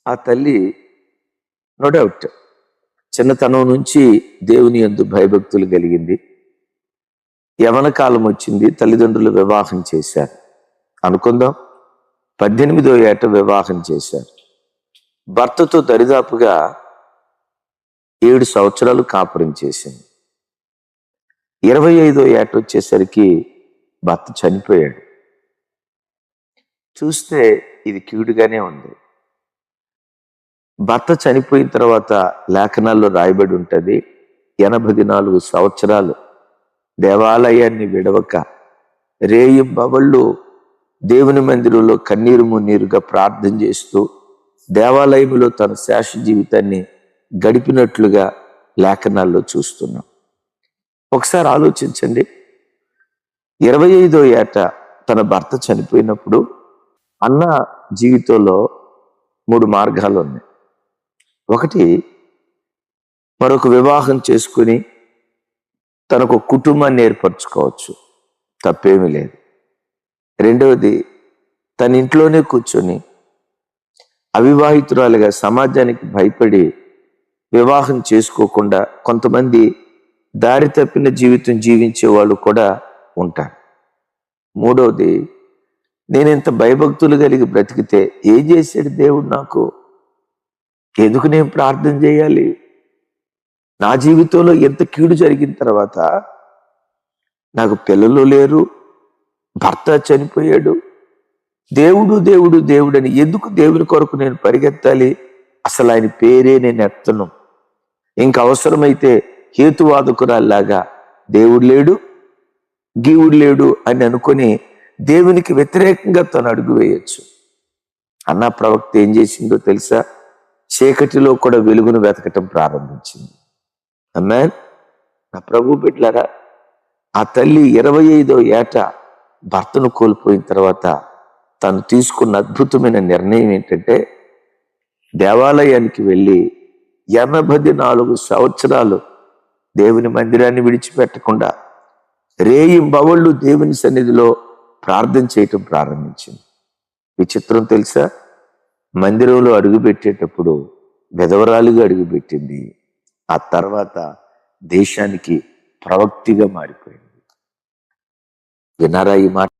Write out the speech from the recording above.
ఆ తల్లి no doubt చిన్నతనం నుంచి దేవుని యందు భయభక్తులు కలిగింది. యవన కాలం వచ్చింది, తల్లిదండ్రులు వివాహం చేశారు. అనుకుందాం 18వ ఏట వివాహం చేశారు. భర్తతో దరిదాపుగా 7 సంవత్సరాలు కాపురం చేసింది. 25వ ఏట వచ్చేసరికి భర్త చనిపోయాడు. చూస్తే ఇది క్యూట్గానే ఉంది. భర్త చనిపోయిన తర్వాత లేఖనాల్లో రాయబడి ఉంటుంది, 84 సంవత్సరాలు దేవాలయాన్ని విడవక రేయింబవళ్ళు దేవుని మందిరంలో కన్నీరు మున్నీరుగా ప్రార్థన చేస్తూ దేవాలయంలో తన శేష జీవితాన్ని గడిపినట్లుగా లేఖనాల్లో చూస్తున్నాం. ఒకసారి ఆలోచించండి, 25వ ఏట తన భర్త చనిపోయినప్పుడు అన్న జీవితంలో 3 మార్గాలు ఉన్నాయి. ఒకటి, మరొక వివాహం చేసుకుని తనకు కుటుంబాన్ని ఏర్పరచుకోవచ్చు, తప్పేమీ లేదు. రెండవది, తన ఇంట్లోనే కూర్చొని అవివాహితురాలుగా సమాజానికి భయపడి వివాహం చేసుకోకుండా కొంతమంది దారి తప్పిన జీవితం జీవించే వాళ్ళు కూడా ఉంటారు. మూడవది, నేను ఇంత భయభక్తులు కలిగి బ్రతికితే ఏం చేశాడు దేవుడు నాకు? ఎందుకు నేను ప్రార్థన చేయాలి? నా జీవితంలో ఎంత కీడు జరిగిన తర్వాత నాకు పిల్లలు లేరు, భర్త చనిపోయాడు, దేవుడు దేవుడు దేవుడు అని ఎందుకు దేవుని కొరకు నేను పరిగెత్తాలి? అసలు ఆయన పేరే నేను ఎత్తను. ఇంక అవసరమైతే హేతువాదకురాల్లాగా దేవుడు లేడు గీవుడు లేడు అని అనుకొని దేవునికి వ్యతిరేకంగా తను అడుగు వేయచ్చు. అన్న ప్రవక్త ఏం చేసిందో తెలుసా? చీకటిలో కూడా వెలుగును వెతకటం ప్రారంభించింది. ఆమేన్. నా ప్రభు బిడ్డలారా, ఆ తల్లి 25వ ఏట భర్తను కోల్పోయిన తర్వాత తను తీసుకున్న అద్భుతమైన నిర్ణయం ఏంటంటే, దేవాలయానికి వెళ్ళి 84 సంవత్సరాలు దేవుని మందిరాన్ని విడిచిపెట్టకుండా రేయింబవళ్ళు దేవుని సన్నిధిలో ప్రార్థన చేయటం ప్రారంభించింది. విచిత్రం తెలుసా? మందిరంలో అడుగుపెట్టేటప్పుడు విధవరాలుగా అడుగుపెట్టింది. ఆ తర్వాత దేశానికి ప్రవక్తిగా మారిపోయింది. విన్నారా ఈ మాట?